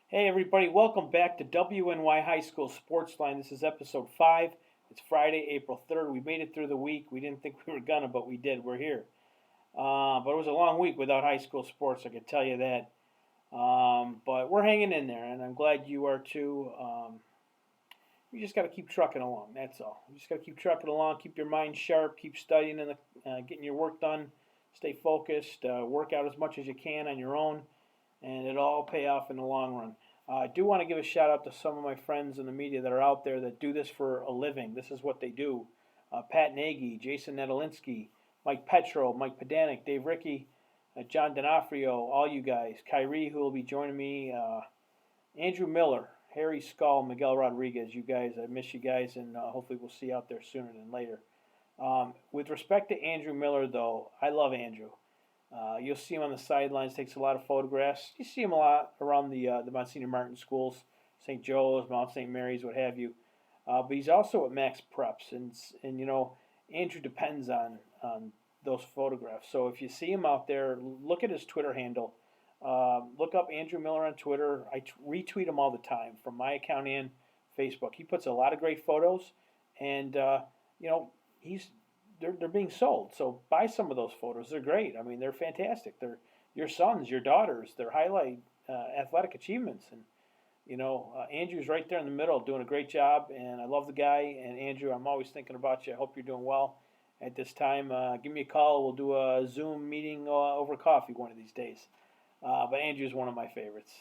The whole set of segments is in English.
Hey everybody, welcome back to WNY High School Sportsline. This is episode 5. It's Friday, April 3rd. We made it through the week. We didn't think we were gonna, but we did. We're here. But it was a long week without high school sports, I can tell you that. But we're hanging in there, and I'm glad you are too. You just got to keep trucking along. That's all. You just got to keep trucking along. Keep your mind sharp. Keep studying and getting your work done. Stay focused. Work out as much as you can on your own, and it'll all pay off in the long run. I do want to give a shout out to some of my friends in the media that are out there that do this for a living. This is what they do. Pat Nagy, Jason Nedolinsky, Mike Petro, Mike Pedanik, Dave Ricky, John D'Onofrio, all you guys. Khari, who will be joining me, Andrew Miller, Harry Skull, Miguel Rodriguez. You guys, I miss you guys, and hopefully we'll see you out there sooner than later. With respect to Andrew Miller, though, I love Andrew. You'll see him on the sidelines, takes a lot of photographs. You see him a lot around the Monsignor Martin schools, St. Joe's, Mount St. Mary's, what have you. But he's also at Max Preps, and Andrew depends on those photographs. So if you see him out there, look at his Twitter handle. Look up Andrew Miller on Twitter. I retweet him all the time from my account and Facebook. He puts a lot of great photos, and he's they're being sold. So buy some of those photos. They're great. I mean, they're fantastic. They're your sons, your daughters. They're highlight athletic achievements, and Andrew's right there in the middle, doing a great job. And I love the guy. And Andrew, I'm always thinking about you. I hope you're doing well at this time. Give me a call. We'll do a Zoom meeting over coffee one of these days. But Andrew's one of my favorites.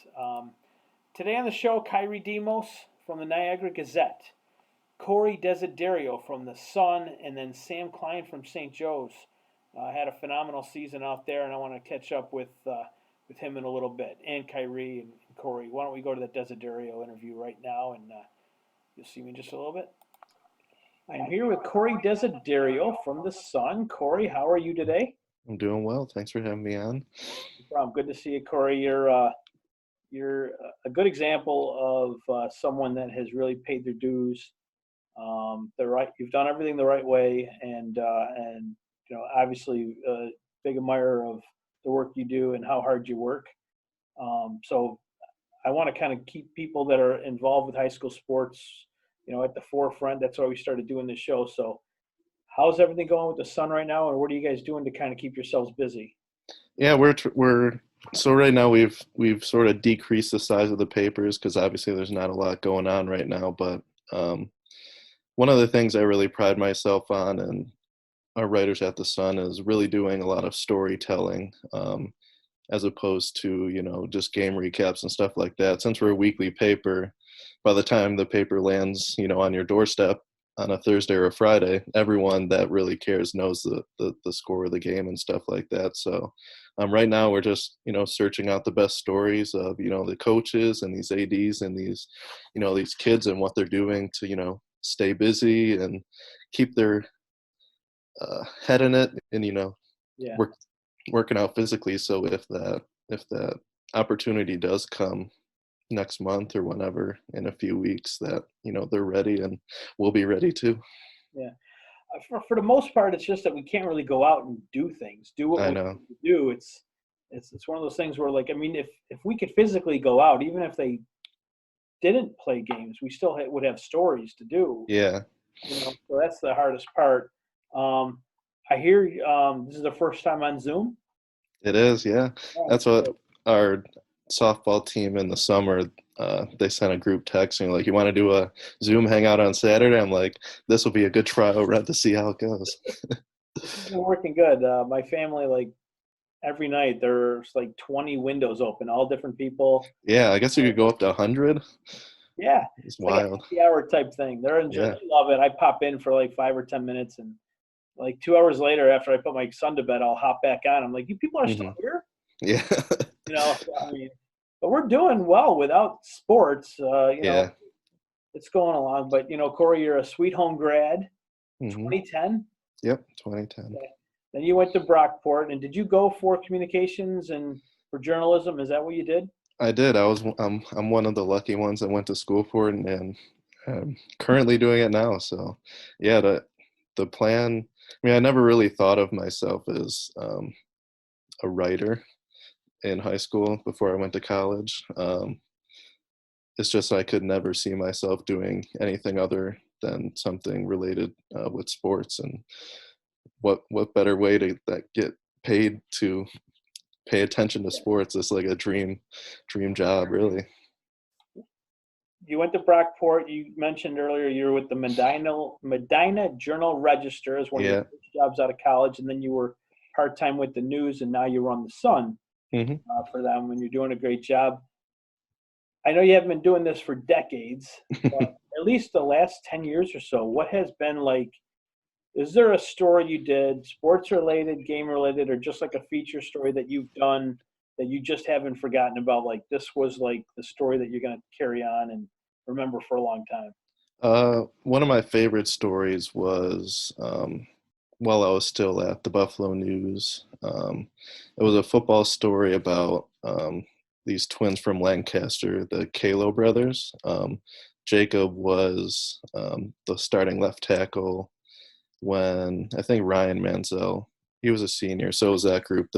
Today on the show, Khari Demos from the Niagara Gazette, Corey Desiderio from the Sun, and then Sam Kline from St. Joe's. Had a phenomenal season out there, and I want to catch up with him in a little bit. And Khari and Corey. Why don't we go to the Desiderio interview right now, and you'll see me in just a little bit. I'm here with Corey Desiderio from the Sun. Corey, how are you today? I'm doing well. Thanks for having me on. No problem. Good to see you, Corey. You're a good example of someone that has really paid their dues. You've done everything the right way, and obviously big admirer of the work you do and how hard you work. So I want to kind of keep people that are involved with high school sports, at the forefront. That's why we started doing this show. So how's everything going with the Sun right now, and what are you guys doing to kind of keep yourselves busy? Yeah, we're so right now we've sort of decreased the size of the papers because obviously there's not a lot going on right now. But one of the things I really pride myself on, and our writers at the Sun, is really doing a lot of storytelling, as opposed to just game recaps and stuff like that. Since we're a weekly paper, by the time the paper lands on your doorstep on a Thursday or a Friday, everyone that really cares knows the score of the game and stuff like that. So right now we're just searching out the best stories of the coaches and these ads and these kids and what they're doing to stay busy and keep their head in it, and Yeah. working out physically. So if that opportunity does come next month or whenever in a few weeks, that they're ready, and we'll be ready too. Yeah. For the most part, it's just that we can't really go out and do things. Do what I we know. do. It's one of those things where, like, I mean, if we could physically go out, even if they didn't play games, we still would have stories to do. Yeah, So that's the hardest part. I hear this is the first time on Zoom. it is. Yeah, Oh, that's what our softball team in the summer, they sent a group text and like, you want to do a Zoom hangout on Saturday? I'm like, this will be a good trial run to see how it goes. it's been working good. My family, like, every night there's like 20 windows open, all different people. Yeah, I guess you could go up to 100. Yeah, It's it's like a wild. happy hour type thing. They're enjoying, Yeah. they love it. I pop in for like 5 or 10 minutes, and like 2 hours later, after I put my son to bed, I'll hop back on. I'm like, you people are still Hmm. here, Yeah. So, I mean, but we're doing well without sports. Yeah. It's going along. But Corey, you're a Sweet Home grad, Hmm. 2010. Yep. 2010. Okay. Then you went to Brockport, and did you go for communications and for journalism? Is that what you did? I did. I'm one of the lucky ones that went to school for it, and I'm currently doing it now. So, yeah, the plan. I mean, I never really thought of myself as a writer in high school before I went to college. it's just I could never see myself doing anything other than something related with sports. And what better way to get paid to pay attention to sports? It's like a dream job, really. You went to Brockport. You mentioned earlier you were with the Medina Journal Register as one of your Yeah. first jobs out of college, and then you were part time with the News, and now you run the Sun Hmm. for them. And you're doing a great job. I know you haven't been doing this for decades, but at least the last 10 years or so, what has been like? Is there a story you did, sports related, game related, or just like a feature story that you've done that you just haven't forgotten about? Like this was like the story that you're going to carry on and remember for a long time. One of my favorite stories was while I was still at the Buffalo News. It was a football story about these twins from Lancaster, the Kalo brothers. Jacob was the starting left tackle when I think Ryan Manziel, he was a senior. So was that group,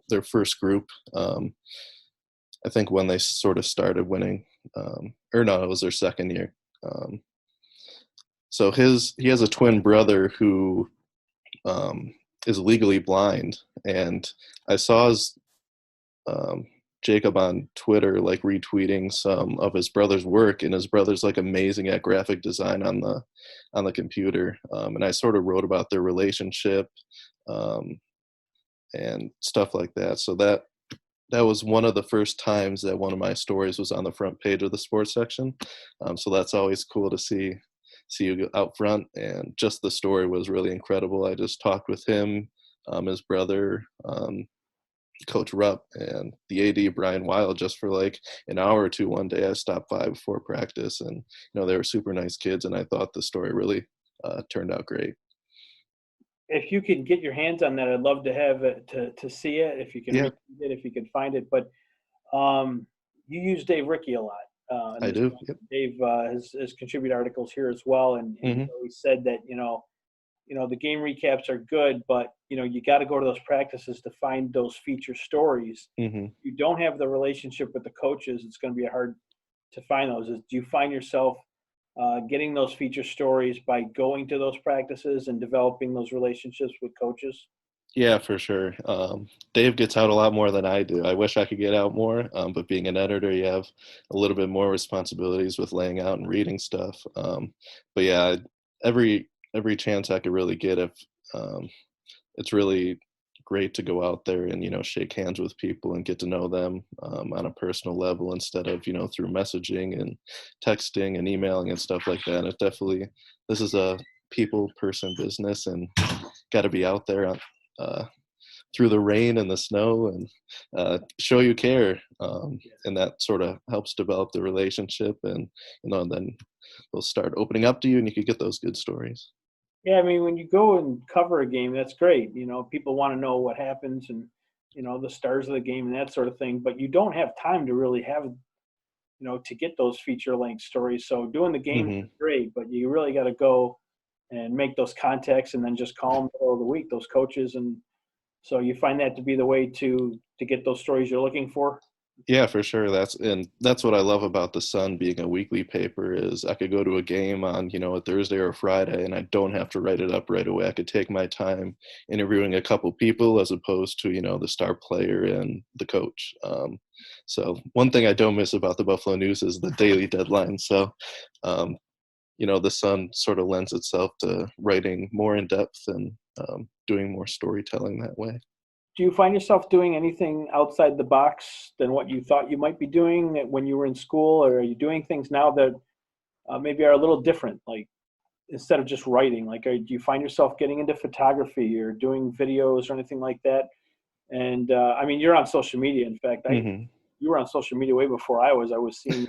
their first group. I think when they sort of started winning, or no, it was their second year. Um, so he has a twin brother who um, is legally blind, and I saw his um, Jacob on Twitter like retweeting some of his brother's work, and his brother's like amazing at graphic design on the computer. And I sort of wrote about their relationship um, and stuff like that. So that was one of the first times that one of my stories was on the front page of the sports section. So that's always cool to see you out front. And just the story was really incredible. I just talked with him, his brother, Coach Rupp, and the AD Brian Wild just for like an hour or two one day. I stopped by before practice, and they were super nice kids, and I thought the story really turned out great. If you could get your hands on that, I'd love to have it to see it. If you can Yeah, read it, if you can find it, but um, you use Dave Ricky a lot. In I this do. book. Yep. Dave has contributed articles here as well, and he Hmm. always said that the game recaps are good, but you got to go to those practices to find those feature stories. Hmm. If you don't have the relationship with the coaches, it's going to be hard to find those. Do you find yourself getting those feature stories by going to those practices and developing those relationships with coaches? Yeah, for sure. Dave gets out a lot more than I do. I wish I could get out more, but being an editor, you have a little bit more responsibilities with laying out and reading stuff. But yeah, every chance I could really get, if um, it's really great to go out there and shake hands with people and get to know them on a personal level instead of through messaging and texting and emailing and stuff like that. It definitely, this is a people person business, and got to be out there uh, through the rain and the snow and show you care, and that sort of helps develop the relationship, and then they'll start opening up to you and you could get those good stories. Yeah, I mean, when you go and cover a game, that's great. People want to know what happens and the stars of the game and that sort of thing. But you don't have time to really have to get those feature length stories. So doing the games Hmm. is great, but you really got to go and make those contacts and then just call them over the week, those coaches. And so you find that to be the way to get those stories you're looking for. Yeah, for sure. That's what I love about the Sun being a weekly paper is I could go to a game on, a Thursday or a Friday, and I don't have to write it up right away. I could take my time interviewing a couple people as opposed to, the star player and the coach. So one thing I don't miss about the Buffalo News is the daily deadline. So, um, the Sun sort of lends itself to writing more in depth and doing more storytelling that way. Do you find yourself doing anything outside the box than what you thought you might be doing when you were in school, or are you doing things now that maybe are a little different? Like instead of just writing, like do you find yourself getting into photography or doing videos or anything like that? And I mean, you're on social media. In fact, I Hmm. you were on social media way before I was. I was seeing.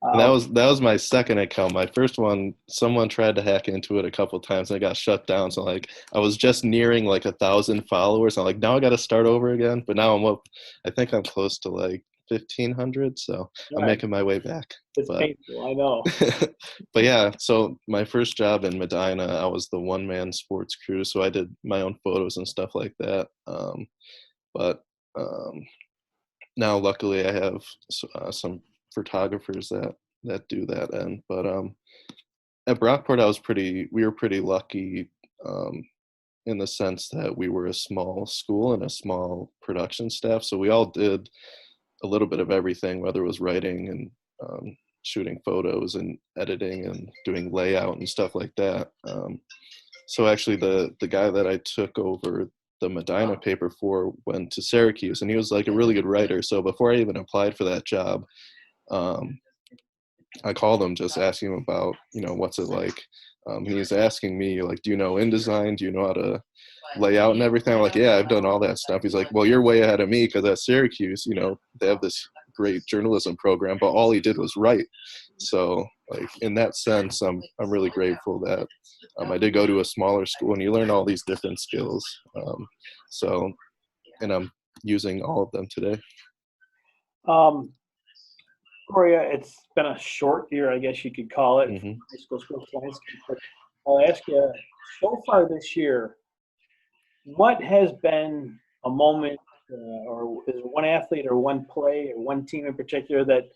And Uh, that was my second account. My first one, someone tried to hack into it a couple times and it got shut down. So like I was just nearing like 1,000 followers. I'm like, now I got to start over again. But now I'm up. I think I'm close to like 1,500. So I'm right, making my way back. it's But painful. I know. but yeah. So my first job in Medina, I was the one man sports crew. So I did my own photos and stuff like that. But um, now luckily I have some photographers that do that end. But at Brockport, we were pretty lucky in the sense that we were a small school and a small production staff. So we all did a little bit of everything, whether it was writing and shooting photos and editing and doing layout and stuff like that. So actually the guy that I took over the Medina paper for went to Syracuse, and he was like a really good writer. So before I even applied for that job, I called him just asking him about, what's it like? He was asking me, like, do you know InDesign? Do you know how to lay out and everything? I'm like, yeah, I've done all that stuff. He's like, well, you're way ahead of me because at Syracuse, they have this great journalism program, but all he did was write. So, like, in that sense, I'm really grateful that I did go to a smaller school, and you learn all these different skills. And I'm using all of them today. Gloria, it's been a short year, I guess you could call it, for high school sports landscape. But I'll ask you, so far this year, what has been a moment, or is there one athlete or one play or one team in particular that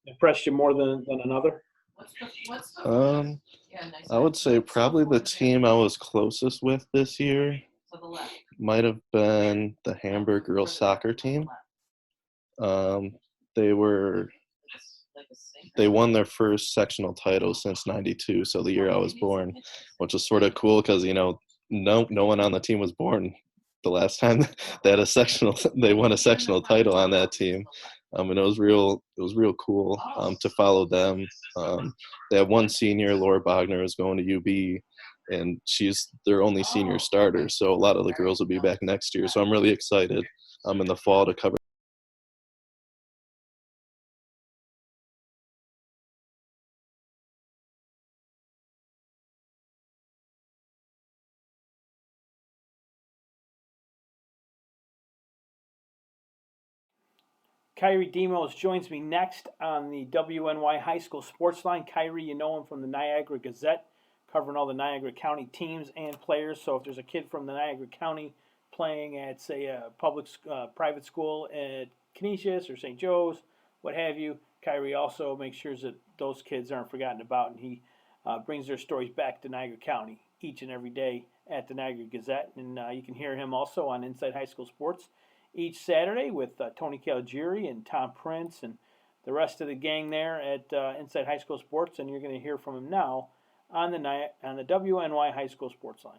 impressed you more than another? I would say probably the team I was closest with this year might have been the Hamburg girls soccer team. They won their first sectional title since '92, so the year I was born, which was sort of cool because no one on the team was born the last time they won a sectional title on that team. And it was real cool to follow them. They have one senior, Laura Bogner, is going to UB, and she's their only senior starter. So a lot of the girls will be back next year. So I'm really excited in the fall to cover. Khari Demos joins me next on the WNY High School Sportsline. Khari, you know him from the Niagara Gazette, covering all the Niagara County teams and players. So if there's a kid from the Niagara County playing at, say, a private school at Canisius or St. Joe's, what have you, Khari also makes sure that those kids aren't forgotten about, and he brings their stories back to Niagara County each and every day at the Niagara Gazette. And you can hear him also on Inside High School Sports each Saturday with Tony Caligiuri and Tom Prince and the rest of the gang there at Inside High School Sports, and you're going to hear from him now on the WNY High School Sportsline.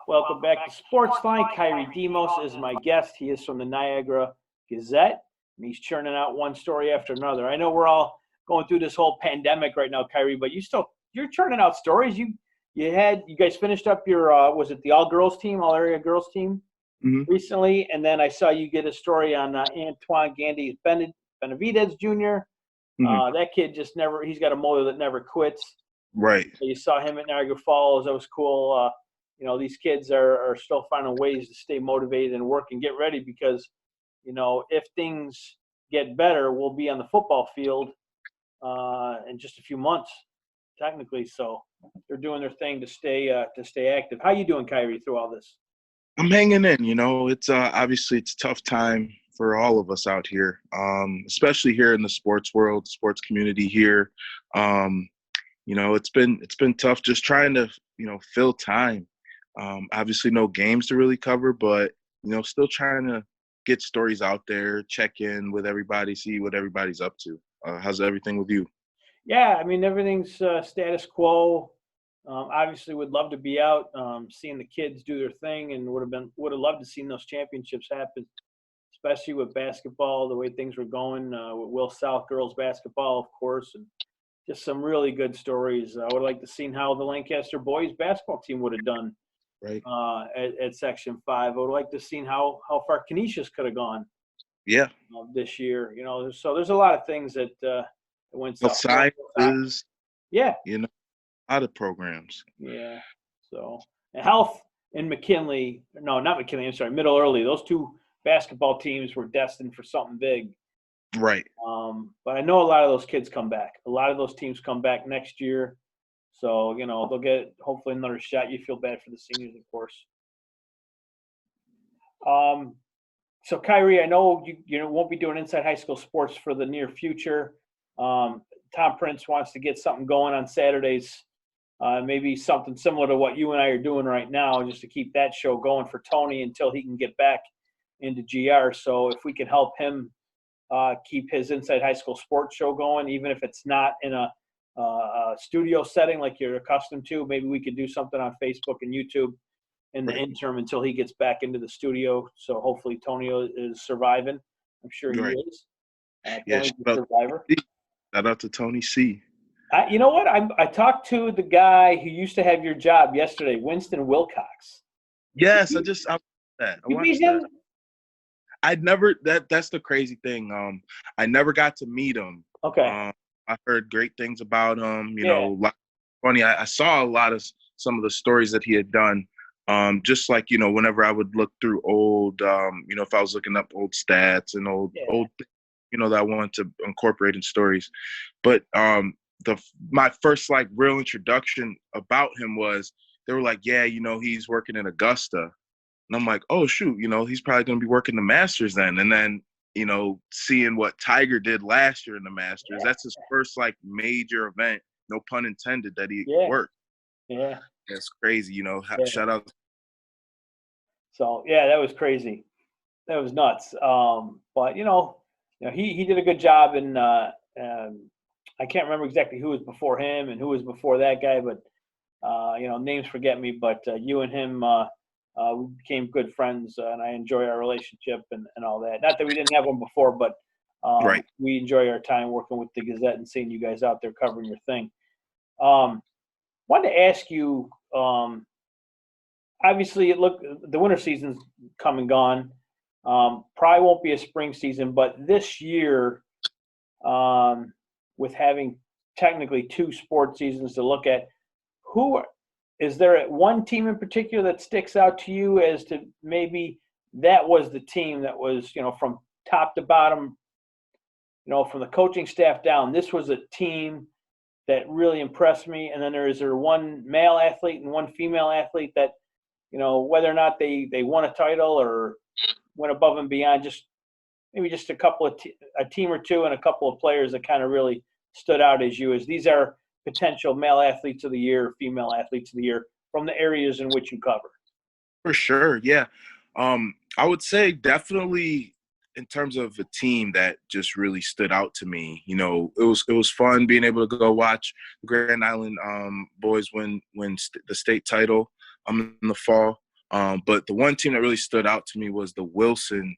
Welcome back to Sportsline. Khari Demos is my guest. He is from the Niagara Gazette, and he's churning out one story after another. I know we're all going through this whole pandemic right now, Khari, but you're churning out stories. You guys finished up your was it the all area girls team? Recently, and then I saw you get a story on Antoine Gandy Benavidez Jr. That kid he's got a motor that never quits. Right. So you saw him at Niagara Falls. That was cool. These kids are still finding ways to stay motivated and work and get ready because, if things get better, we'll be on the football field in just a few months, technically. So they're doing their thing to stay active. How you doing, Khari, through all this? I'm hanging in, it's obviously it's a tough time for all of us out here, especially here in the sports world, sports community here. It's been tough just trying to, fill time. Obviously no games to really cover, but, still trying to get stories out there, check in with everybody, see what everybody's up to. How's everything with you? Yeah, I mean, everything's status quo. Obviously, would love to be out, seeing the kids do their thing, and would have loved to seen those championships happen, especially with basketball, the way things were going with Will South girls basketball, of course, and just some really good stories. I would like to see how the Lancaster boys basketball team would have done right at Section 5. I would like to see how far Canisius could have gone. Yeah. This year, so there's a lot of things that went south. Sciences. Yeah. A lot of programs. Yeah. So health and McKinley, no, not McKinley, I'm sorry, Middle Early. Those two basketball teams were destined for something big. Right. But I know a lot of those kids come back. A lot of those teams come back next year. So, they'll get hopefully another shot. You feel bad for the seniors, of course. So Kyrie, I know you won't be doing Inside High School Sports for the near future. Tom Prince wants to get something going on Saturdays, maybe something similar to what you and I are doing right now, just to keep that show going for Tony until he can get back into GR. So if we can help him keep his Inside High School Sports show going, even if it's not in a studio setting like you're accustomed to, maybe we could do something on Facebook and YouTube in the interim until he gets back into the studio. So hopefully Tony is surviving. I'm sure he is. Yeah, Tony's a survivor. Shout out to Tony C. You know what? I talked to the guy who used to have your job yesterday, Winston Wilcox. Yes, I watched that. I'd never that's the crazy thing. I never got to meet him. Okay. I heard great things about him. You know, funny. I saw a lot of some of the stories that he had done. Just like, you know, whenever I would look through old, you know, if I was looking up old stats and old, you know, that I wanted to incorporate in stories. But my first like real introduction about him was they were like, yeah, you know, he's working in Augusta. And I'm like, oh, shoot, you know, he's probably going to be working the Masters then. And then, you know, seeing what Tiger did last year in the Masters, that's his first like major event, no pun intended, that he worked. Yeah. That's crazy, you know. Shout out. So yeah, that was crazy. That was nuts. But you know, he did a good job, and I can't remember exactly who was before him and who was before that guy, but you know, names forget me. But you and him, we became good friends, and I enjoy our relationship and all that. Not that we didn't have one before, but we enjoy our time working with the Gazette and seeing you guys out there covering your thing. Wanted to ask you, obviously, the winter season's come and gone. Probably won't be a spring season, but this year, with having technically 2 sports seasons to look at, is there one team in particular that sticks out to you as to maybe that was the team that was, you know, from top to bottom, you know, from the coaching staff down, this was a team that really impressed me? And then is there one male athlete and one female athlete that, you know, whether or not they won a title or went above and beyond, just maybe just a couple of a team or two and a couple of players that kind of really stood out as these are potential male athletes of the year, female athletes of the year from the areas in which you cover? For sure, yeah. I would say definitely in terms of a team that just really stood out to me. You know, it was fun being able to go watch the Grand Island boys win the state title in the fall. But the one team that really stood out to me was the Wilson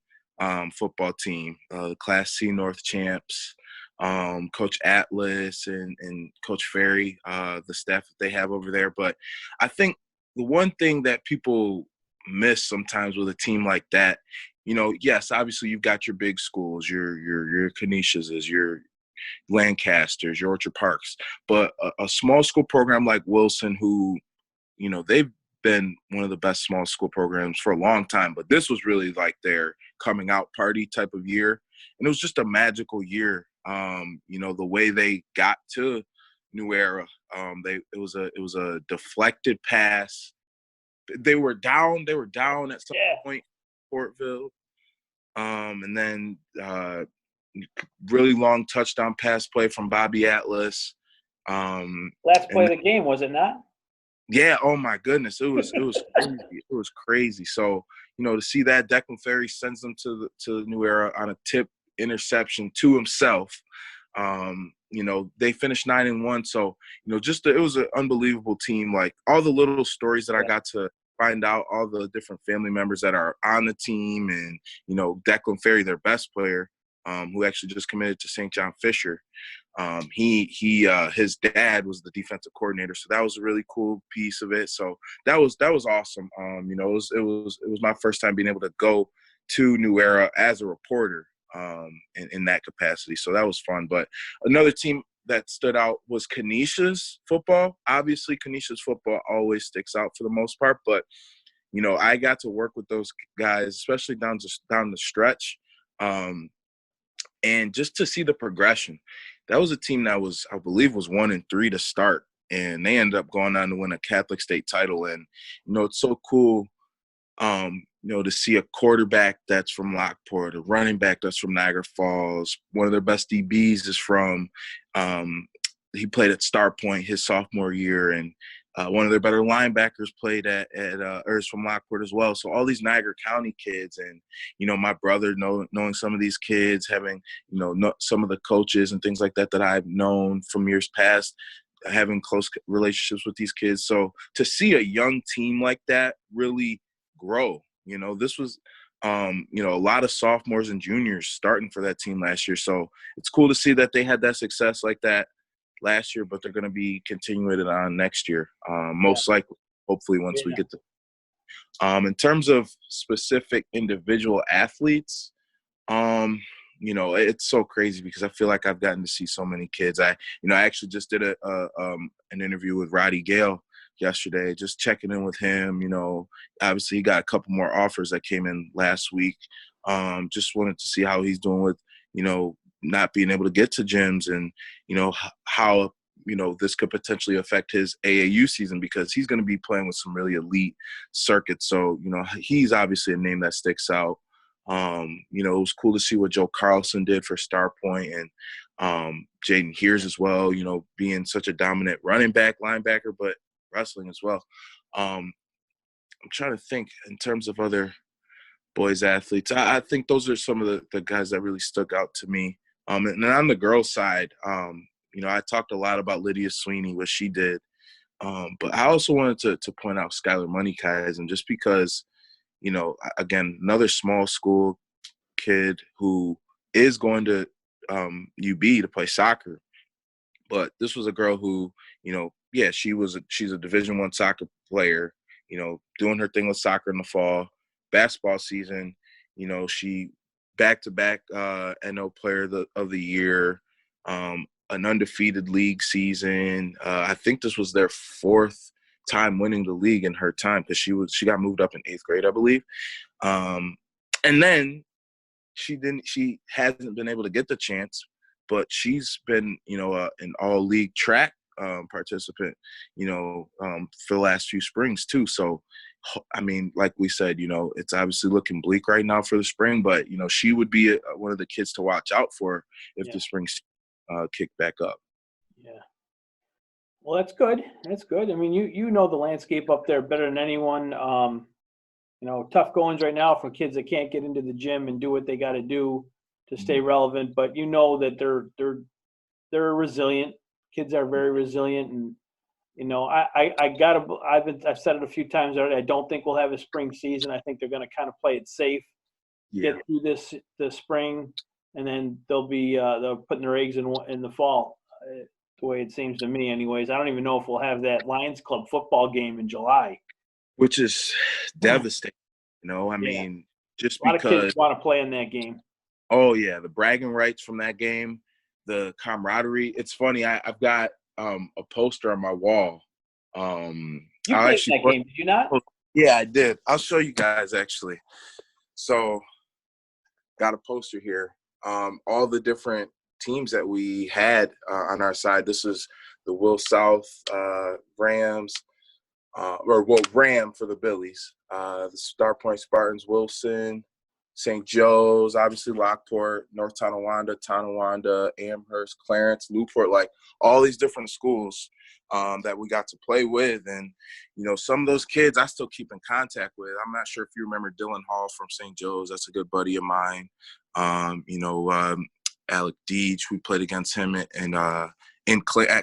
football team, the Class C North champs. Coach Atlas and Coach Ferry, the staff that they have over there. But I think the one thing that people miss sometimes with a team like that, you know, yes, obviously you've got your big schools, your Canisius's, your Lancasters, your Orchard Parks, but a small school program like Wilson, who, you know, they've been one of the best small school programs for a long time, but this was really like their coming out party type of year. And it was just a magical year. You know, the way they got to New Era, it was a deflected pass. They were down at some point, Portville. And then really long touchdown pass play from Bobby Atlas. Last play of the game, was it not? Yeah. Oh my goodness, it was crazy. It was crazy. So, you know, to see that Declan Ferry sends them to the New Era on a tip interception to himself. You know, they finished 9-1. So, you know, it was an unbelievable team. Like all the little stories that I got to find out, all the different family members that are on the team, and, you know, Declan Ferry, their best player, who actually just committed to St. John Fisher. His dad was the defensive coordinator, so that was a really cool piece of it. So that was awesome. You know, it was my first time being able to go to New Era as a reporter in that capacity. So that was fun. But another team that stood out was Canisius football. Obviously, Canisius football always sticks out for the most part, but you know, I got to work with those guys, especially down the stretch. And just to see the progression, that was a team that I believe was 1-3 to start, and they ended up going on to win a Catholic state title. And you know, it's so cool to see a quarterback that's from Lockport, a running back that's from Niagara Falls. One of their best DBs is from he played at Star Point his sophomore year, and one of their better linebackers played at or is from Lockport as well. So all these Niagara County kids, and my brother knowing some of these kids, having some of the coaches and things like that I've known from years past, having close relationships with these kids. So to see a young team like that really grow, this was a lot of sophomores and juniors starting for that team last year. So it's cool to see that they had that success like that last year, but they're going to be continuing it on next year, most likely, hopefully, once we get to. In terms of specific individual athletes, it's so crazy because I feel like I've gotten to see so many kids. I actually just did an interview with Roddy Gale yesterday, just checking in with him. Obviously he got a couple more offers that came in last week. Just wanted to see how he's doing with, not being able to get to gyms, and, how, this could potentially affect his AAU season, because he's going to be playing with some really elite circuits. So, he's obviously a name that sticks out. It was cool to see what Joe Carlson did for Star Point, and Jaden Hears as well, being such a dominant running back, linebacker, but wrestling as well. I'm trying to think in terms of other boys athletes. I think those are some of the guys that really stuck out to me. And then on the girls' side, I talked a lot about Lydia Sweeney, what she did. But I also wanted to point out Skylar Moneykeisen, just because, again, another small school kid who is going to UB to play soccer. But this was a girl who, she's a Division I soccer player, doing her thing with soccer in the fall. Basketball season, she back-to-back NO Player of the Year, an undefeated league season. I think this was their fourth time winning the league in her time, because she got moved up in 8th grade, I believe. And then she hasn't been able to get the chance, but she's been, an all-league track participant, for the last few springs too. So, I mean, like we said, it's obviously looking bleak right now for the spring, but, she would be one of the kids to watch out for if the spring kick back up. Yeah. Well, that's good. That's good. I mean, you know the landscape up there better than anyone. Tough goings right now for kids that can't get into the gym and do what they got to do to stay relevant, but that they're resilient. Kids are very resilient, and I've said it a few times already. I don't think we'll have a spring season. I think they're going to kind of play it safe, get through the spring, and then they'll putting their eggs in the fall. The way it seems to me, anyways. I don't even know if we'll have that Lions Club football game in July, which is devastating. I mean, just because a lot of kids want to play in that game. Oh yeah, the bragging rights from that game, the camaraderie. It's funny. I've got a poster on my wall. You played that game, did you not? Yeah, I did. I'll show you guys actually. So, got a poster here. All the different teams that we had on our side. This is the Will South Rams, Ram for the Billies. The Star Point Spartans, Wilson, St. Joe's, obviously Lockport, North Tonawanda, Amherst, Clarence, Newport, like all these different schools that we got to play with. And, some of those kids I still keep in contact with. I'm not sure if you remember Dylan Hall from St. Joe's. That's a good buddy of mine. Alec Deach, we played against him at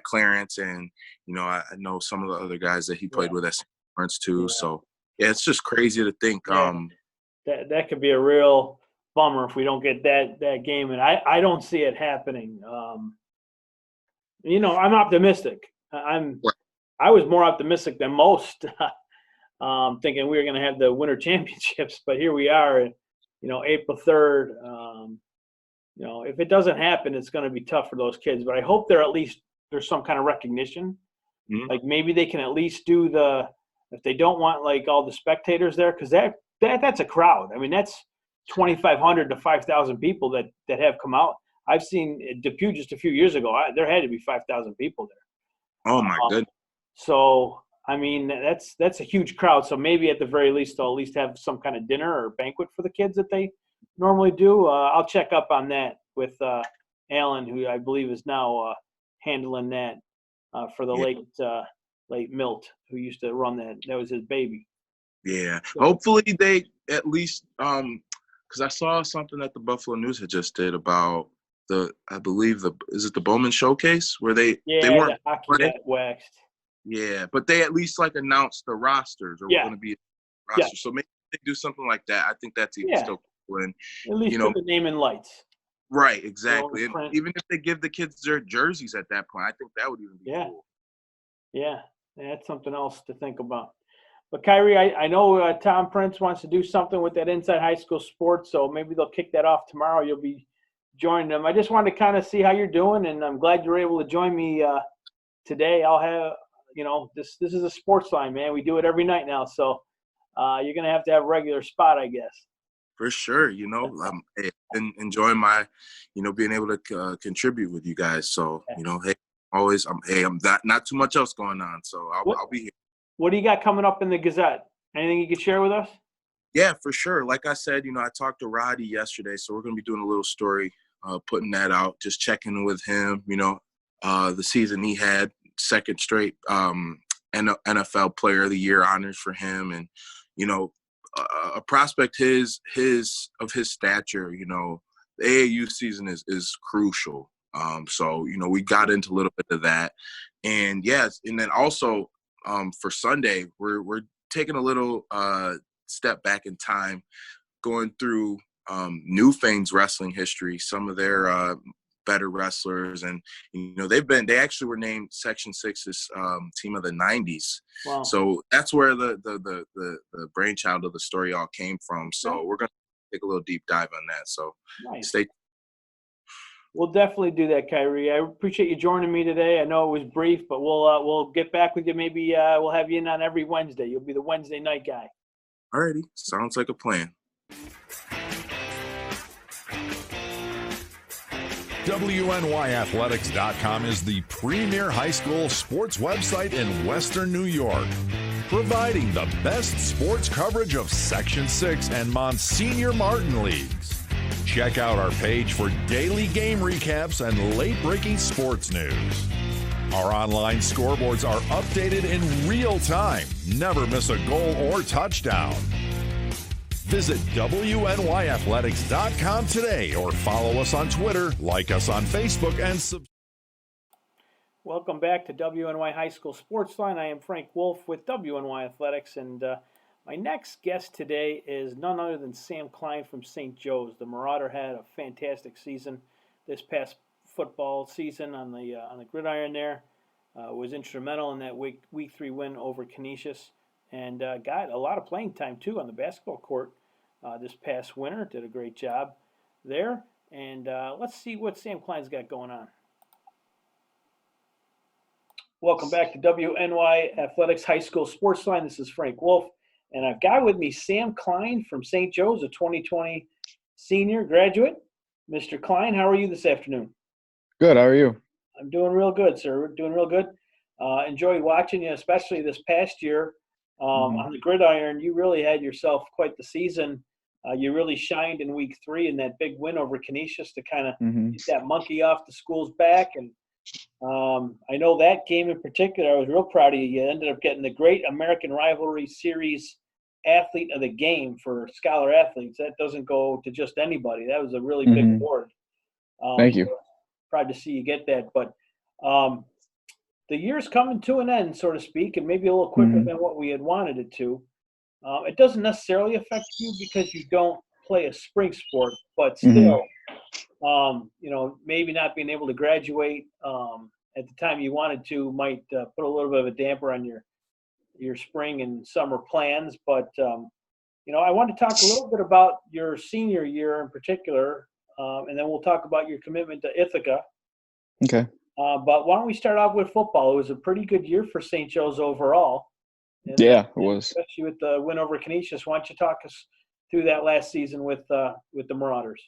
Clarence. And, I know some of the other guys that he played with at St. Lawrence too. Yeah. So, yeah, it's just crazy to think. That could be a real bummer if we don't get that game, and I don't see it happening. I'm optimistic. I was more optimistic than most, thinking we were going to have the winter championships, but here we are, April 3rd. If it doesn't happen, it's going to be tough for those kids. But I hope there's some kind of recognition. Mm-hmm. Like maybe they can at least do if they don't want like all the spectators there, because that's a crowd. I mean, that's 2,500 to 5,000 people that have come out. I've seen Depew just a few years ago. There had to be 5,000 people there. Oh my goodness! So I mean, that's a huge crowd. So maybe at the very least, they'll at least have some kind of dinner or banquet for the kids that they normally do. I'll check up on that with Alan, who I believe is now handling that for the late Milt, who used to run that. That was his baby. Yeah. Hopefully they at least because I saw something that the Buffalo News had just did about I believe is it the Bowman Showcase where they weren't the hockey got waxed. Yeah, but they at least like announced the rosters or we're going to be rosters. Yeah. So maybe they do something like that. I think that's even still cool. And at least put the name in lights. Right, exactly. And even if they give the kids their jerseys at that point, I think that would even be cool. Yeah, that's something else to think about. But Khari, I know Tom Prince wants to do something with that Inside High School Sports, so maybe they'll kick that off tomorrow. You'll be joining them. I just wanted to kind of see how you're doing, and I'm glad you were able to join me today. I'll have, this is a Sportsline, man. We do it every night now, so you're going to have a regular spot, I guess. For sure. I'm enjoying my, being able to contribute with you guys. So, hey, always, I'm not too much else going on, so I'll be here. What do you got coming up in the Gazette? Anything you could share with us? Yeah, for sure. Like I said, I talked to Roddy yesterday, so we're going to be doing a little story, putting that out, just checking with him, the season he had, second straight NFL Player of the Year honors for him. And, a prospect of his stature, the AAU season is crucial. So, we got into a little bit of that. And, yes, and then also for Sunday, we're taking a little step back in time, going through New Fane's wrestling history, some of their better wrestlers, and they actually were named Section 6's team of the 90s. Wow. So that's where the brainchild of the story all came from. So we're gonna take a little deep dive on that. So stay. We'll definitely do that, Khari. I appreciate you joining me today. I know it was brief, but we'll get back with you. Maybe we'll have you in on every Wednesday. You'll be the Wednesday night guy. Alrighty, sounds like a plan. WNYathletics.com is the premier high school sports website in Western New York, providing the best sports coverage of Section 6 and Monsignor Martin leagues. Check out our page for daily game recaps and late-breaking sports news. Our online scoreboards are updated in real time. Never miss a goal or touchdown. Visit WNYathletics.com today or follow us on Twitter, like us on Facebook, and subscribe. Welcome back to WNY High School Sportsline. I am Frank Wolf with WNY Athletics, and my next guest today is none other than Sam Kline from St. Joe's. The Marauder had a fantastic season this past football season on the gridiron there. Was instrumental in that week 3 win over Canisius, and got a lot of playing time too on the basketball court this past winter. Did a great job there. And let's see what Sam Kline's got going on. Welcome back to WNY Athletics High School Sportsline. This is Frank Wolf, and I've got with me Sam Kline from St. Joe's, a 2020 senior graduate. Mr. Kline, how are you this afternoon? Good. How are you? I'm doing real good, sir. We're doing real good. Enjoyed watching you, especially this past year on the gridiron. You really had yourself quite the season. You really shined in week 3 in that big win over Canisius to kind of get that monkey off the school's back. And I know that game in particular, I was real proud of you. You ended up getting the Great American Rivalry Series Athlete of the Game for scholar athletes. That doesn't go to just anybody. That was a really big award. Thank you. Proud to see you get that. But the year's coming to an end, so to speak, and maybe a little quicker than what we had wanted it to. It doesn't necessarily affect you because you don't play a spring sport, but still, maybe not being able to graduate at the time you wanted to might put a little bit of a damper on your spring and summer plans. But, I want to talk a little bit about your senior year in particular, and then we'll talk about your commitment to Ithaca. Okay. But why don't we start off with football? It was a pretty good year for St. Joe's overall. And yeah, it was. Especially with the win over Canisius. Why don't you talk us through that last season with the Marauders?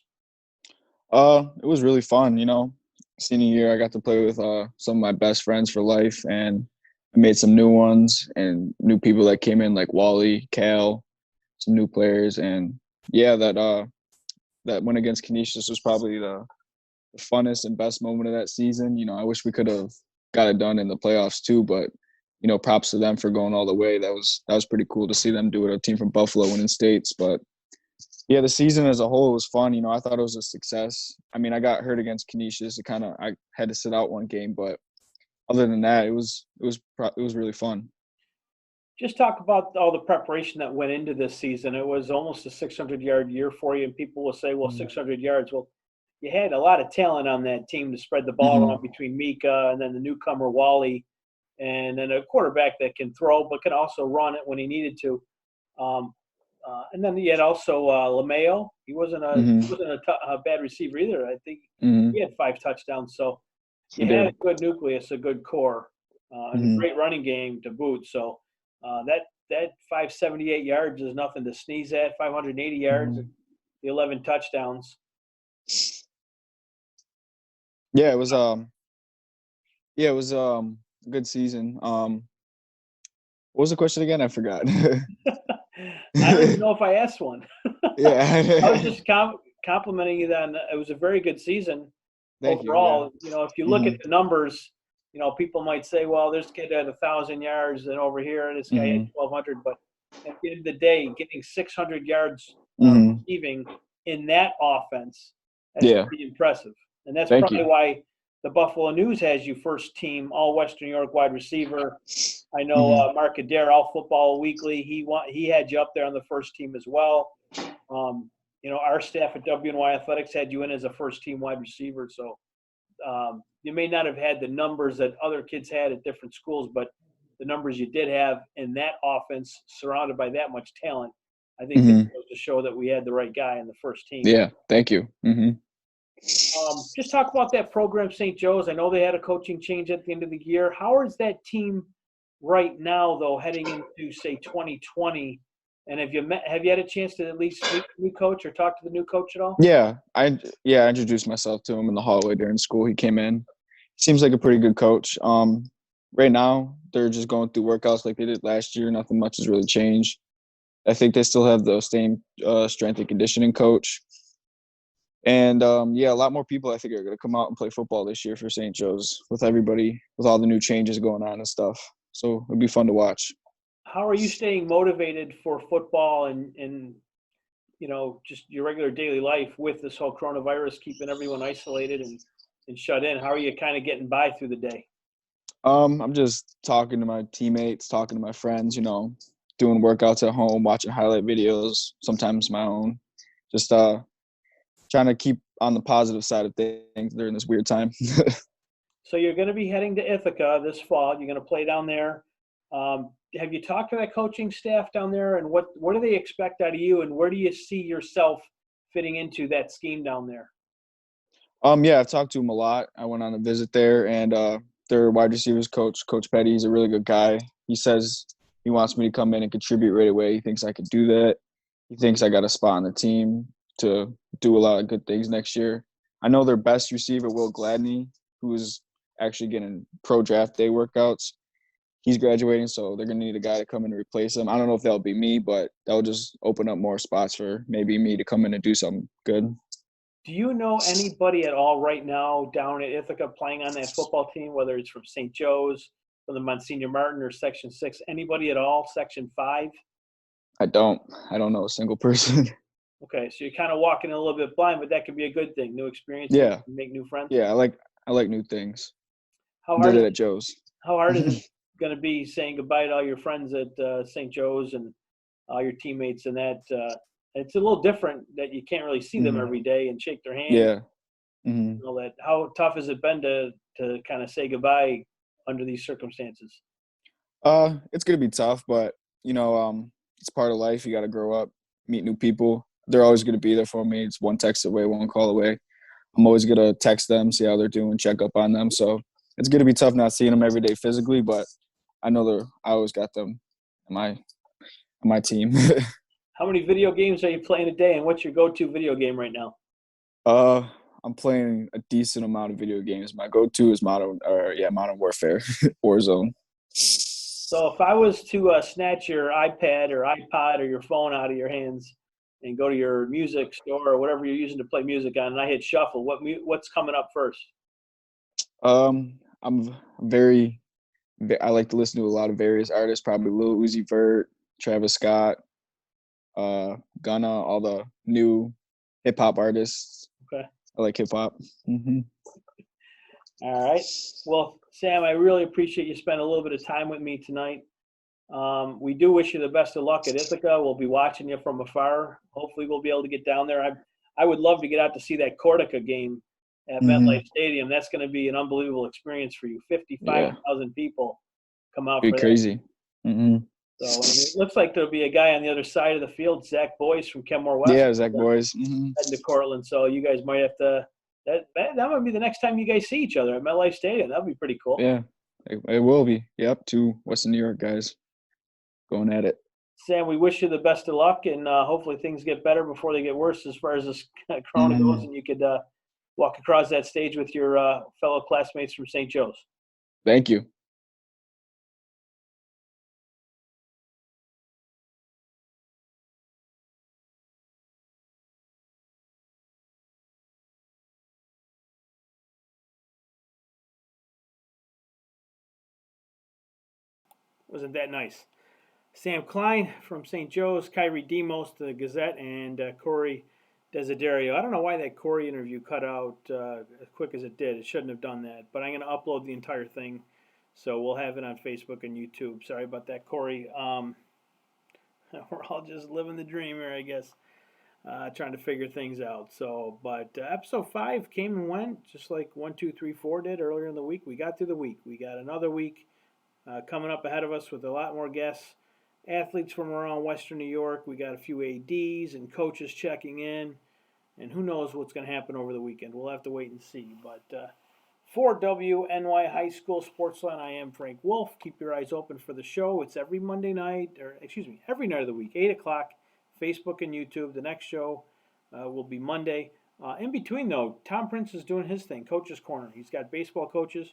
It was really fun, Senior year, I got to play with some of my best friends for life, and I made some new ones and new people that came in like Wally, Cal, some new players, and yeah, that win against Canisius was probably the funnest and best moment of that season. You know, I wish we could have got it done in the playoffs too, but you know, props to them for going all the way. That was pretty cool to see them do it. A team from Buffalo winning states, but yeah, the season as a whole was fun. You know, I thought it was a success. I mean, I got hurt against Canisius. I had to sit out one game, but other than that, it was really fun. Just talk about all the preparation that went into this season. It was almost a 600-yard year for you, and people will say, well, 600 yards. Well, you had a lot of talent on that team to spread the ball around between Mika and then the newcomer Wally, and then a quarterback that can throw but can also run it when he needed to. And then you had also LeMayo. He wasn't a bad receiver either. I think he had 5 touchdowns. So you had a good nucleus, a good core, and a great running game to boot. So that 578 yards is nothing to sneeze at. 580 yards, the 11 touchdowns. Yeah, it was a good season. What was the question again? I forgot. I don't even know if I asked one. Yeah. I was just complimenting you that it was a very good season. Thank overall. you, You know, if you look at the numbers, you know, people might say, well, this kid had 1,000 yards, and over here this guy had 1,200. But at the end of the day, getting 600 yards receiving in that offense, that's pretty impressive. And that's probably why the Buffalo News has you first team All Western New York wide receiver. I know Mark Adair, All Football Weekly, he had you up there on the first team as well. You know, our staff at WNY Athletics had you in as a first team wide receiver. So you may not have had the numbers that other kids had at different schools, but the numbers you did have in that offense surrounded by that much talent, I think that goes to show that we had the right guy in the first team. Yeah, thank you. Just talk about that program, St. Joe's. I know they had a coaching change at the end of the year. How is that team right now, though, heading into, say, 2020? And have you had a chance to at least meet the new coach or talk to the new coach at all? Yeah, I introduced myself to him in the hallway during school. He came in. Seems like a pretty good coach. Right now, they're just going through workouts like they did last year. Nothing much has really changed. I think they still have the same strength and conditioning coach. And, a lot more people I think are going to come out and play football this year for St. Joe's with everybody, with all the new changes going on and stuff. So it'll be fun to watch. How are you staying motivated for football and you know, just your regular daily life with this whole coronavirus, keeping everyone isolated and shut in? How are you kind of getting by through the day? I'm just talking to my teammates, talking to my friends, you know, doing workouts at home, watching highlight videos, sometimes my own, just trying to keep on the positive side of things during this weird time. So you're going to be heading to Ithaca this fall. You're going to play down there. Have you talked to that coaching staff down there, and what do they expect out of you, and where do you see yourself fitting into that scheme down there? Yeah, I've talked to him a lot. I went on a visit there, and their wide receivers coach, Coach Petty, he's a really good guy. He says he wants me to come in and contribute right away. He thinks I could do that. He thinks I got a spot on the team to do a lot of good things next year. I know their best receiver, Will Gladney, who is actually getting pro draft day workouts. He's graduating, so they're going to need a guy to come in and replace him. I don't know if that'll be me, but that'll just open up more spots for maybe me to come in and do something good. Do you know anybody at all right now down at Ithaca playing on that football team, whether it's from St. Joe's, from the Monsignor Martin, or Section 6? Anybody at all, Section 5? I don't know a single person. Okay, so you're kind of walking a little bit blind, but that could be a good thing. New experience, yeah, make new friends. Yeah, I like new things. How hard did it at Joe's? How hard is it going to be saying goodbye to all your friends at St. Joe's and all your teammates and that? It's a little different that you can't really see them every day and shake their hand. Yeah. And all that. How tough has it been to kind of say goodbye under these circumstances? It's going to be tough, but, you know, it's part of life. You got to grow up, meet new people. They're always going to be there for me. It's one text away, one call away. I'm always going to text them, see how they're doing, check up on them. So it's going to be tough not seeing them every day physically, but I know I always got them on my team. How many video games are you playing a day, and what's your go-to video game right now? I'm playing a decent amount of video games. My go-to is Modern Warfare, Warzone. So if I was to snatch your iPad or iPod or your phone out of your hands and go to your music store or whatever you're using to play music on, and I hit shuffle, what's coming up first? I'm very. I like to listen to a lot of various artists. Probably Lil Uzi Vert, Travis Scott, Gunna, all the new hip hop artists. Okay. I like hip hop. Mm-hmm. All right. Well, Sam, I really appreciate you spending a little bit of time with me tonight. We do wish you the best of luck at Ithaca. We'll be watching you from afar. Hopefully, we'll be able to get down there. I would love to get out to see that Corsica game at Mm-hmm. MetLife Stadium. That's going to be an unbelievable experience for you. 55,000 people come out Be for that. crazy. Mm-hmm. So and it looks like there'll be a guy on the other side of the field, Zach Boyce from Kenmore West. Yeah, Zach Boys. Mm-hmm. Heading to Cortland. So you guys might have to. That might be the next time you guys see each other at MetLife Stadium. That'd be pretty cool. Yeah, it will be. Yep, two Western New York guys going at it. Sam, we wish you the best of luck, and hopefully things get better before they get worse as far as this corona goes, and you could walk across that stage with your fellow classmates from St. Joe's. Thank you. Wasn't that nice? Sam Kline from St. Joe's, Khari Demos, the Gazette, and Corey Desiderio. I don't know why that Corey interview cut out as quick as it did. It shouldn't have done that, but I'm going to upload the entire thing, so we'll have it on Facebook and YouTube. Sorry about that, Corey. We're all just living the dream here, I guess, trying to figure things out. So, but episode 5 came and went, just like 1, 2, 3, 4 did earlier in the week. We got through the week. We got another week coming up ahead of us with a lot more guests. Athletes from around Western New York. We got a few ADs and coaches checking in, and who knows what's going to happen over the weekend. We'll have to wait and see. But for WNY High School Sportsline, I am Frank Wolf. Keep your eyes open for the show. It's every Monday night, every night of the week, 8 o'clock, Facebook and YouTube. The next show will be Monday. In between, though, Tom Prince is doing his thing, Coach's Corner. He's got baseball coaches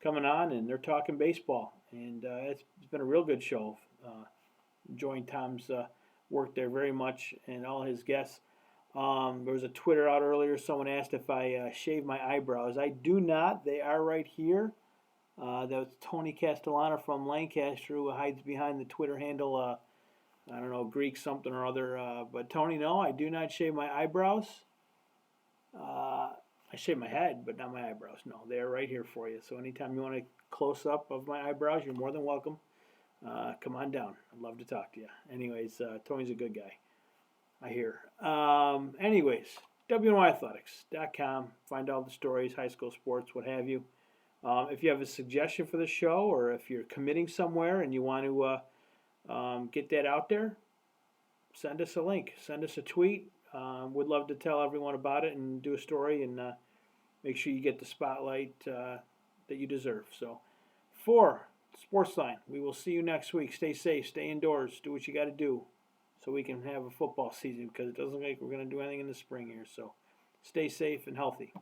coming on, and they're talking baseball. And it's been a real good show. Enjoying Tom's work there very much and all his guests. There was a Twitter out earlier. Someone asked if I shave my eyebrows. I do not. They are right here. That was Tony Castellano from Lancaster who hides behind the Twitter handle, I don't know, Greek something or other. But Tony, no, I do not shave my eyebrows. I shave my head, but not my eyebrows. No, they are right here for you. So anytime you want a close-up of my eyebrows, you're more than welcome. Come on down. I'd love to talk to you. Anyways, Tony's a good guy, I hear. Anyways, WNYathletics.com. Find all the stories, high school sports, what have you. If you have a suggestion for the show or if you're committing somewhere and you want to get that out there, send us a link. Send us a tweet. Would love to tell everyone about it and do a story and make sure you get the spotlight that you deserve. So, for Sportsline, we will see you next week. Stay safe, stay indoors, do what you got to do so we can have a football season because it doesn't look like we're going to do anything in the spring here. So stay safe and healthy.